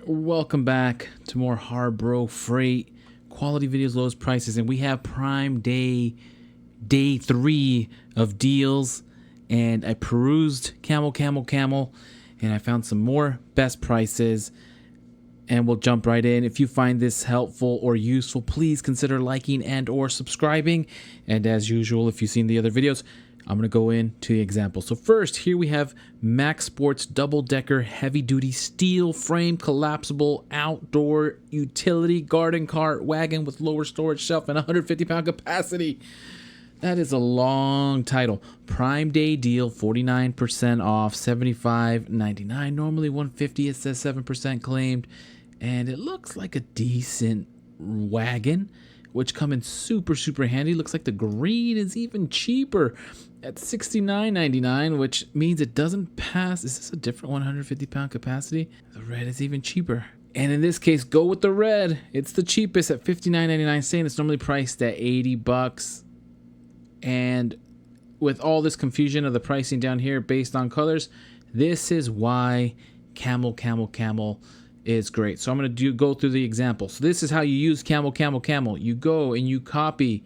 Welcome back to more HARBRO freight quality videos, lowest prices, and we have Prime Day 3 of deals. And I perused Camel, and I found some more best prices. And we'll jump right in. If you find this helpful or useful, please consider liking and or subscribing. And as usual, if you've seen the other videos, I'm going to go into the example. So first, here we have Max Sports double-decker heavy-duty steel frame collapsible outdoor utility garden cart wagon with lower storage shelf and 150-pound capacity. That is a long title. Prime Day deal, 49% off, $75.99. Normally $150. It says 7% claimed. And it looks like a decent wagon, which come in super handy. Looks like the green is even cheaper at $69.99, which means it doesn't pass. Is this a different 150-pound capacity? The red is even cheaper. And in this case, go with the red. It's the cheapest at $59.99, saying it's normally priced at $80. And with all this confusion of the pricing down here based on colors, this is why Camel is great. So I'm going to go through the example. So this is how you use Camel. You go and you copy.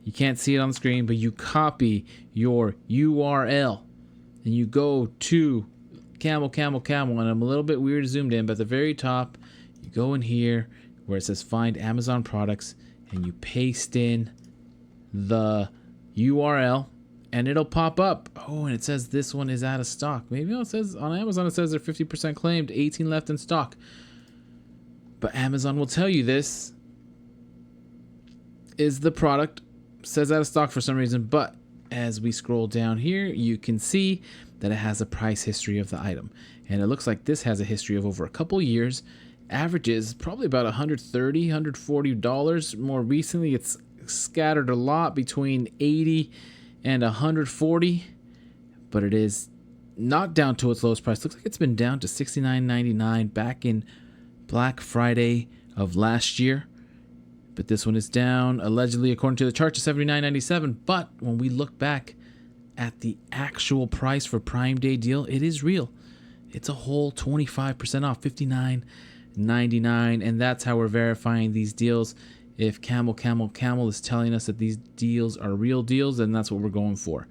You can't see it on the screen, but you copy your URL and you go to Camel. And I'm a little bit weird zoomed in, but at the very top, you go in here where it says find Amazon products and you paste in the URL and it'll pop up. Oh, and it says this one is out of stock. Maybe it says on Amazon, it says they're 50% claimed, 18 left in stock. But Amazon will tell you this is the product, says out of stock for some reason. But as we scroll down here, you can see that it has a price history of the item. And it looks like this has a history of over a couple years. Averages probably about $130, $140. More recently, it's scattered a lot between 80 and 140, but it is not down to its lowest price. Looks like it's been down to $69.99 back in Black Friday of last year, but this one is down allegedly according to the chart to $79.97. But when we look back at the actual price for Prime Day deal, it is real. It's a whole 25% off, $59.99, and that's how we're verifying these deals. If Camel is telling us that these deals are real deals, then that's what we're going for.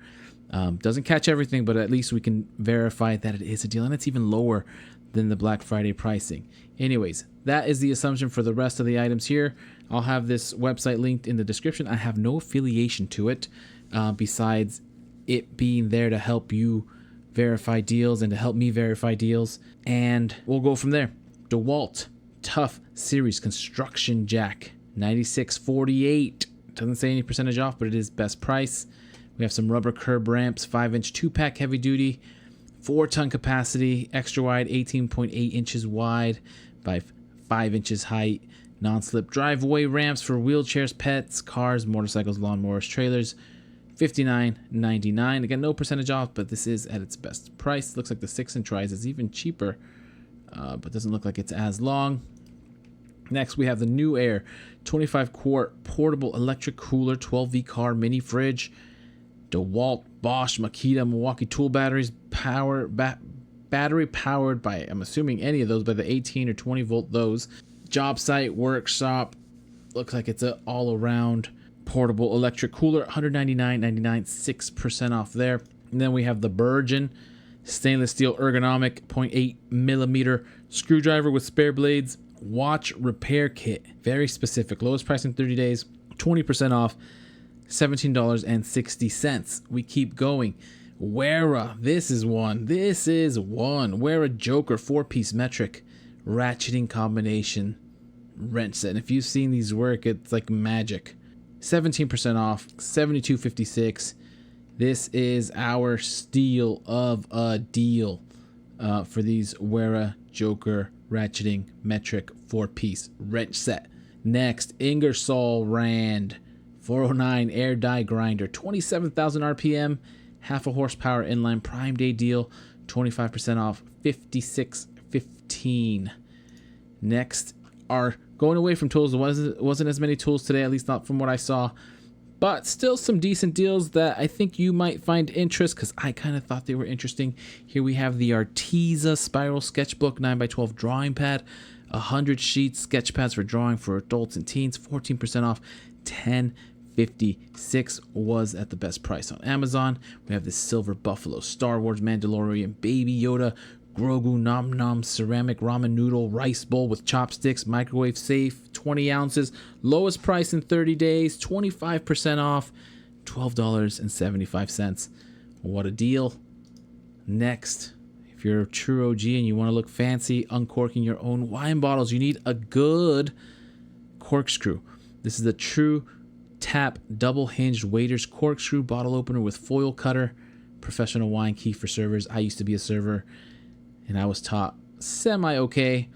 Doesn't catch everything, but at least we can verify that it is a deal, and it's even lower than the Black Friday pricing. Anyways, that is the assumption for the rest of the items here. I'll have this website linked in the description. I have no affiliation to it besides it being there to help you verify deals and to help me verify deals, and we'll go from there. Dewalt TOUGHSERIES construction jack, $96.48. Doesn't say any percentage off, but it is best price. We have some rubber curb ramps, 5-inch 2-pack heavy duty, 4-ton capacity, extra wide, 18.8 inches wide by 5 inches height, non-slip driveway ramps for wheelchairs, pets, cars, motorcycles, lawnmowers, trailers, $59.99. Again, no percentage off, but this is at its best price. Looks like the 6-inch rise is even cheaper, but doesn't look like it's as long. Next, we have the Newair 25-quart portable electric cooler, 12V car mini fridge, Dewalt, Bosch, Makita, Milwaukee tool batteries, battery powered by, I'm assuming any of those, by the 18 or 20 volt those. Job site, workshop, looks like it's an all-around portable electric cooler, $199.99, 6% off there. And then we have the Bergeon stainless steel ergonomic 0.8 millimeter screwdriver with spare blades. Watch repair kit, very specific, lowest price in 30 days, 20% off, $17.60. We keep going. Wera, this is one. Wera Joker 4-piece metric ratcheting combination wrench set. And if you've seen these work, it's like magic. 17% off, $72.56. This is our steal of a deal for these Wera Joker ratcheting metric 4-piece wrench set. Next, Ingersoll Rand 409 air die grinder, 27,000 RPM, half a horsepower inline Prime Day deal, 25% off, $56.15. Next, are going away from tools. Wasn't as many tools today, at least not from what I saw. But still some decent deals that I think you might find interest, because I kind of thought they were interesting. Here we have the ARTEZA Spiral Sketchbook 9x12 drawing pad, 100 sheets, sketch pads for drawing for adults and teens, 14% off, $10.56 was at the best price on Amazon. We have this silver buffalo, Star Wars, Mandalorian, Baby Yoda, Grogu Nom Nom ceramic ramen noodle rice bowl with chopsticks, microwave safe, 20 ounces, lowest price in 30 days, 25% off, $12.75. What a deal. Next, if you're a true OG and you want to look fancy uncorking your own wine bottles, you need a good corkscrew. This is the Truetap double hinged waiter's corkscrew bottle opener with foil cutter, professional wine key for servers. I used to be a server and I was taught semi-okay.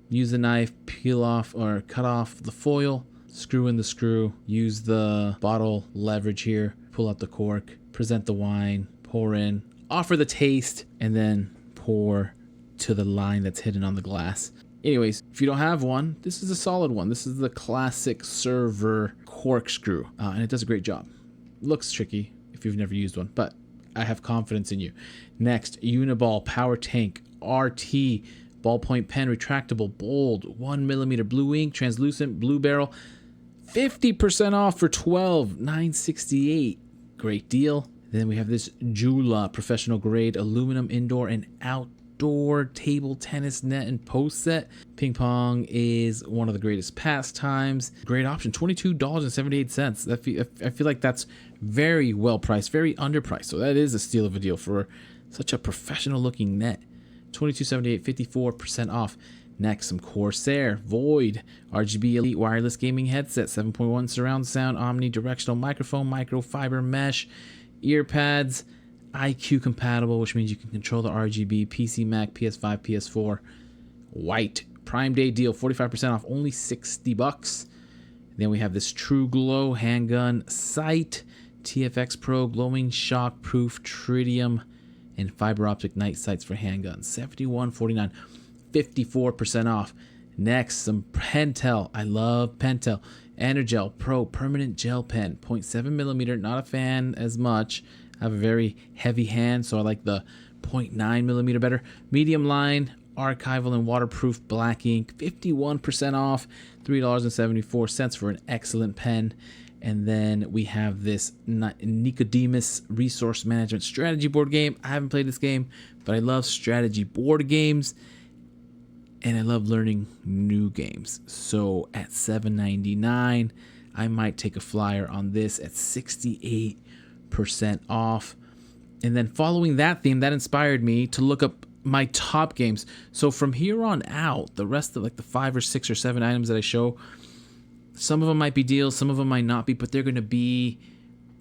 Use the knife, peel off or cut off the foil, screw in the screw, use the bottle leverage here, pull out the cork, present the wine, pour in, offer the taste, and then pour to the line that's hidden on the glass. Anyways, if you don't have one, this is a solid one. This is the classic server corkscrew, and it does a great job. Looks tricky if you've never used one, but I have confidence in you. Next, uniball power tank RT ballpoint pen, retractable, bold, 1mm blue ink, translucent, blue barrel, 50% off for $12.968. Great deal. Then we have this JOOLA professional grade aluminum indoor and outdoor table tennis net and post set. Ping pong is one of the greatest pastimes. Great option, $22.78. I feel like that's very well priced, very underpriced. So that is a steal of a deal for such a professional looking net. $22.78, 54% off. Next, some CORSAIR Void RGB Elite wireless gaming headset, 7.1 surround sound, omnidirectional microphone, microfiber mesh, ear pads, IQ compatible, which means you can control the RGB, PC, Mac, PS5, PS4. White Prime Day deal, 45% off, only $60. Then we have this Truglo handgun sight, TFX Pro glowing shock proof tritium and fiber optic night sights for handguns, $71.49, 54% off. Next, some Pentel. I love Pentel. EnerGel Pro permanent gel pen, 0.7mm. Not a fan as much. I have a very heavy hand, so I like the 0.9mm better. Medium line, archival and waterproof black ink, 51% off, $3.74 for an excellent pen. And then we have this Nicodemus resource management strategy board game. I haven't played this game, but I love strategy board games. And I love learning new games. So at $7.99, I might take a flyer on this at 68% off. And then following that theme, that inspired me to look up my top games. So from here on out, the rest of like the 5 or 6 or 7 items that I show, some of them might be deals, some of them might not be, but they're going to be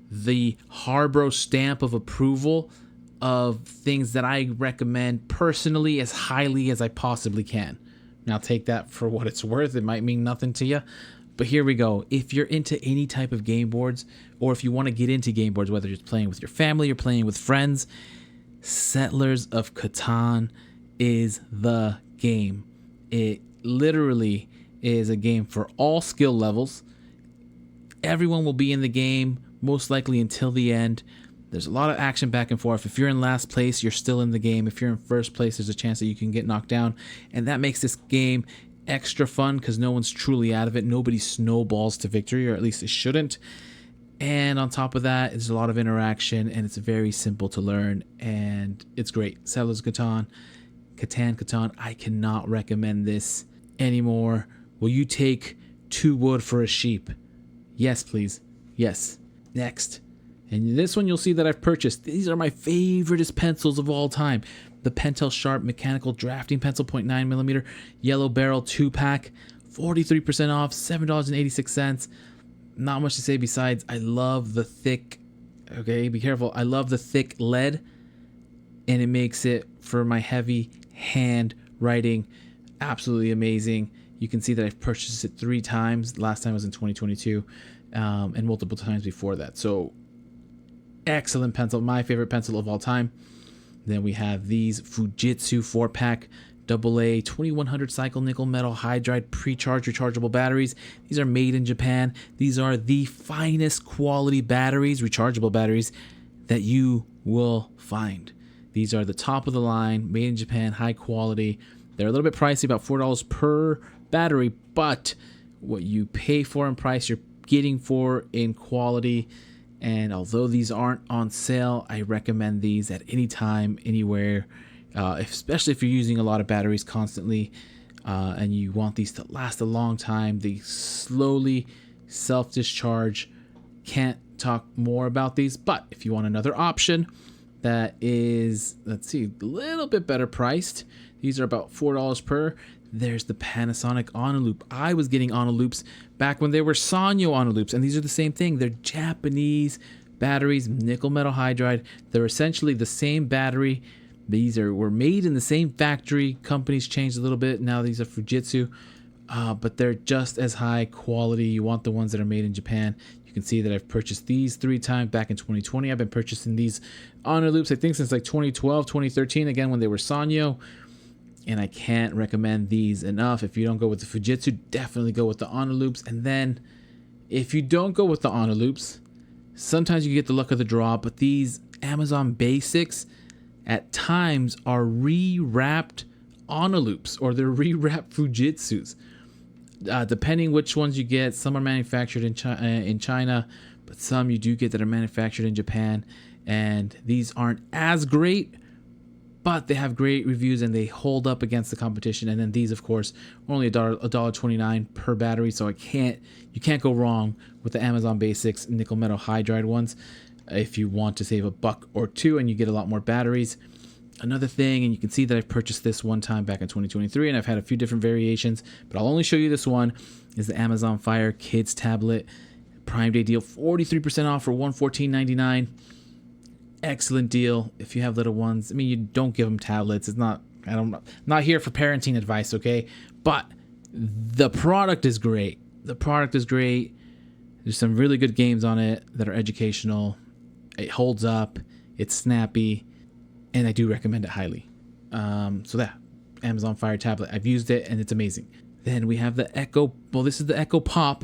the HARBRO stamp of approval of things that I recommend personally as highly as I possibly can. Now take that for what it's worth. It might mean nothing to you, but here we go. If you're into any type of game boards, or if you want to get into game boards, whether you're playing with your family or playing with friends, Settlers of Catan is the game. It literally is a game for all skill levels. Everyone will be in the game, most likely until the end. There's a lot of action back and forth. If you're in last place, you're still in the game. If you're in first place, there's a chance that you can get knocked down. And that makes this game extra fun because no one's truly out of it. Nobody snowballs to victory, or at least it shouldn't. And on top of that, there's a lot of interaction, and it's very simple to learn, and it's great. Settlers of Catan, Catan. I cannot recommend this anymore. Will you take 2 wood for a sheep? Yes, please. Yes. Next. And this one you'll see that I've purchased. These are my favoriteest pencils of all time. The Pentel Sharp Mechanical Drafting Pencil, 0.9mm, Yellow Barrel 2-pack, 43% off, $7.86. Not much to say besides I love the thick, okay, be careful. I love the thick lead, and it makes it for my heavy hand writing absolutely amazing. You can see that I've purchased it 3 times. Last time was in 2022, and multiple times before that. So excellent pencil, my favorite pencil of all time. Then we have these Fujitsu 4-pack AA 2100 cycle nickel metal hydride pre-charged rechargeable batteries. These are made in Japan. These are the finest quality batteries, rechargeable batteries, that you will find. These are the top of the line, made in Japan, high quality. They're a little bit pricey, about $4 per battery, but what you pay for in price, you're getting for in quality. And although these aren't on sale, I recommend these at any time, anywhere, especially if you're using a lot of batteries constantly and you want these to last a long time. They slowly self-discharge. Can't talk more about these, but if you want another option that is, let's see, a little bit better priced, these are about $4 per. There's the Panasonic Onaloop. I was getting Onaloops back when they were Sanyo Onaloops, and these are the same thing. They're Japanese batteries, nickel metal hydride. They're essentially the same battery. These were made in the same factory. Companies changed a little bit. Now these are Fujitsu, but they're just as high quality. You want the ones that are made in Japan. You can see that I've purchased these 3 times back in 2020. I've been purchasing these Onaloops, I think, since like 2012, 2013, again, when they were Sanyo. And I can't recommend these enough. If you don't go with the Fujitsu, definitely go with the Onaloops. And then if you don't go with the Onaloops, sometimes you get the luck of the draw, but these Amazon Basics at times are rewrapped Onaloops, or they're rewrapped Fujitsus. Depending which ones you get, some are manufactured in China, but some you do get that are manufactured in Japan. And these aren't as great, but they have great reviews and they hold up against the competition. And then these, of course, are only $1.29 per battery, so you can't go wrong with the Amazon Basics nickel metal hydride ones if you want to save $1 or $2 and you get a lot more batteries. Another thing, and you can see that I've purchased this one time back in 2023, and I've had a few different variations, but I'll only show you this one, is the Amazon Fire Kids Tablet Prime Day deal, 43% off for $114.99. Excellent deal if you have little ones. I mean, you don't give them tablets. It's not, I'm not here for parenting advice, okay? But the product is great. The product is great. There's some really good games on it that are educational. It holds up. It's snappy. And I do recommend it highly. So that, Amazon Fire Tablet. I've used it and it's amazing. Then we have the Echo. Well, this is the Echo Pop.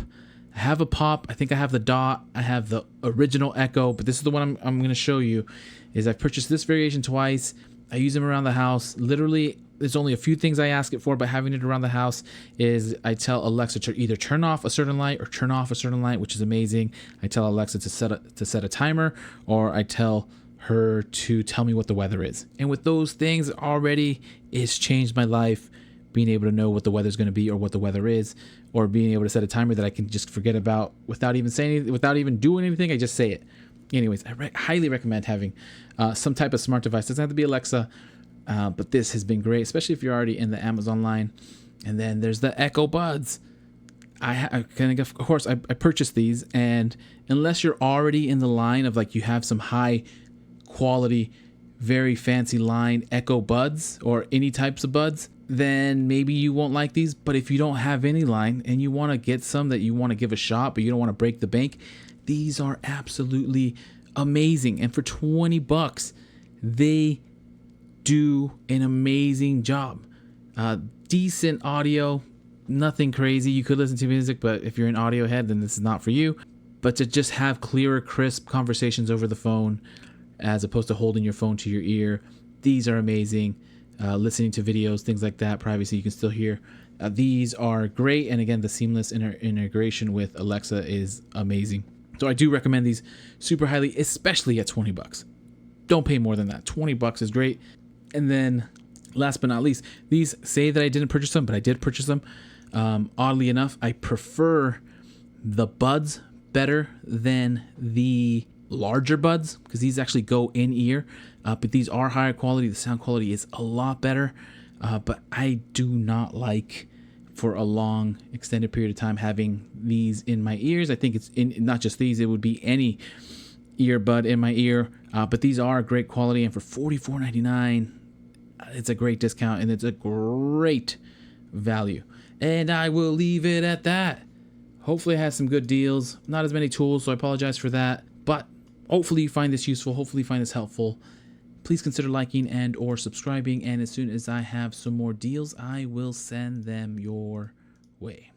I have a Pop. I think I have the Dot. I have the original Echo, but this is the one I'm going to show you. Is I've purchased this variation twice. I use them around the house. Literally, there's only a few things I ask it for, but having it around the house is I tell Alexa to either turn off a certain light or turn off a certain light, which is amazing. I tell Alexa to set a timer, or I tell her to tell me what the weather is. And with those things already, it's changed my life. Being able to know what the weather's going to be or what the weather is, or being able to set a timer that I can just forget about without even saying anything, without even doing anything. I just say it. Anyways, I highly recommend having some type of smart device. Doesn't have to be Alexa, but this has been great, especially if you're already in the Amazon line. And then there's the Echo Buds. Of course, I purchased these, and unless you're already in the line of like you have some high quality, very fancy line Echo Buds or any types of buds, then maybe you won't like these. But if you don't have any line and you want to get some that you want to give a shot, but you don't want to break the bank, these are absolutely amazing. And for $20, they do an amazing job. Decent audio, nothing crazy. You could listen to music, but if you're an audio head, then this is not for you. But to just have clearer, crisp conversations over the phone, as opposed to holding your phone to your ear, these are amazing. Listening to videos, things like that, privacy, you can still hear. These are great. And again, the seamless integration with Alexa is amazing. So I do recommend these super highly, especially at $20. Don't pay more than that. $20 is great. And then last but not least, these say that I didn't purchase them, but I did purchase them. Oddly enough, I prefer the Buds better than the larger buds, because these actually go in ear, but these are higher quality. The sound quality is a lot better, but I do not like for a long extended period of time having these in my ears. I think it's in not just these, it would be any earbud in my ear, but these are great quality, and for $44.99 it's a great discount and it's a great value. And I will leave it at that. Hopefully I have some good deals, not as many tools, so I apologize for that, but hopefully you find this useful. Hopefully you find this helpful. Please consider liking and or subscribing. And as soon as I have some more deals, I will send them your way.